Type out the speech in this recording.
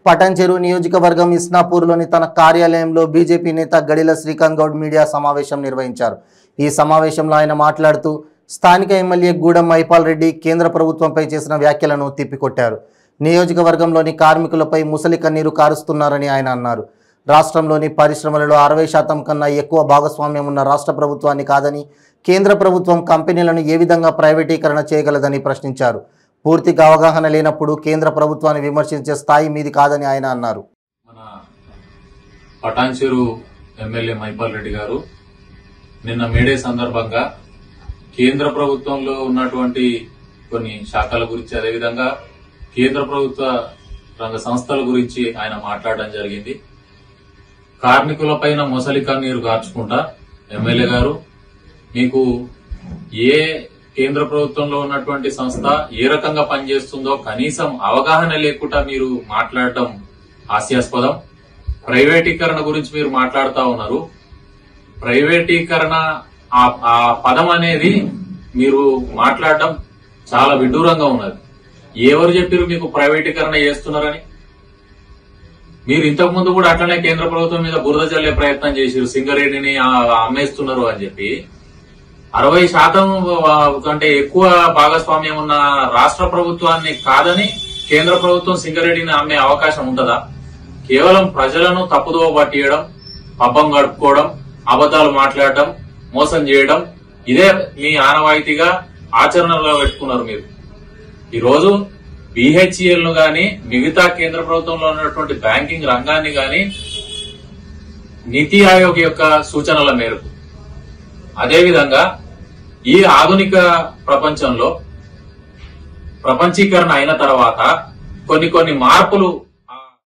పటాన్చెరు నియోజకవర్గం ఇస్నాపూర్లోని తన కార్యాలయంలో బీజేపీ నేత గడిల శ్రీకాంత్ గౌడ్ మీడియా సమావేశం నిర్వహించారు. ఈ సమావేశంలో ఆయన మాట్లాడుతూ స్థానిక ఎమ్మెల్యే గూడెం మైపాల్ రెడ్డి కేంద్ర ప్రభుత్వంపై చేసిన వ్యాఖ్యలను తిప్పికొట్టారు. నియోజకవర్గంలోని కార్మికులపై ముసలి కన్నీరు కారుస్తున్నారని ఆయన అన్నారు. రాష్ట్రంలోని పరిశ్రమలలో 60% కన్నా ఎక్కువ భాగస్వామ్యం ఉన్న రాష్ట్ర ప్రభుత్వాన్ని కాదని కేంద్ర ప్రభుత్వం కంపెనీలను ఏ విధంగా ప్రైవేటీకరణ చేయగలదని ప్రశ్నించారు. పూర్తిగా అవగాహన లేనప్పుడు కేంద్ర ప్రభుత్వాన్ని విమర్శించే స్థాయి మీది కాదని ఆయన అన్నారు. మన పటాన్చెరు ఎమ్మెల్యే మైపాల్ రెడ్డి గారు నిన్న మేడే సందర్భంగా కేంద్ర ప్రభుత్వంలో ఉన్నటువంటి కొన్ని శాఖల గురించి, అదేవిధంగా కేంద్ర ప్రభుత్వ రంగ సంస్థల గురించి ఆయన మాట్లాడడం జరిగింది. కార్మికులపైన మొసలి కన్నీరు గార్చుకుంటా ఎమ్మెల్యే గారు, మీకు ఏ కేంద్ర ప్రభుత్వంలో ఉన్నటువంటి సంస్థ ఏ రకంగా పనిచేస్తుందో కనీసం అవగాహన లేకుండా మీరు మాట్లాడడం హాస్యాస్పదం. ప్రైవేటీకరణ గురించి మీరు మాట్లాడుతా ఉన్నారు. ప్రైవేటీకరణ ఆ పదం అనేది మీరు మాట్లాడడం చాలా విడ్డూరంగా ఉన్నది. ఎవరు చెప్పారు మీకు ప్రైవేటీకరణ చేస్తున్నారని? మీరు ఇంతకు ముందు కూడా అట్లనే కేంద్ర ప్రభుత్వం మీద బురద జల్లే ప్రయత్నం చేశారు. సింగరేణిని అమ్మేస్తున్నారు అని చెప్పి. 60% కంటే ఎక్కువ భాగస్వామ్యం ఉన్న రాష్ట్ర ప్రభుత్వాన్ని కాదని కేంద్ర ప్రభుత్వం సింగరేణిని అమ్మే అవకాశం ఉంటుందా? కేవలం ప్రజలను తప్పుదోవ పట్టియడం, పబ్బం గడుపుకోవడం, అబద్దాలు మాట్లాడడం, మోసం చేయడం, ఇదే మీ ఆనవాయితీగా ఆచరణలో పెట్టుకున్నారు. మీరు ఈరోజు BHEL ను గాని మిగతా కేంద్ర ప్రభుత్వంలో ఉన్నటువంటి బ్యాంకింగ్ రంగాన్ని గాని నీతి ఆయోగ్ యొక్క సూచనల మేరకు, అదేవిధంగా ఈ ఆధునిక ప్రపంచంలో ప్రపంచీకరణ అయిన తర్వాత కొన్ని మార్పులు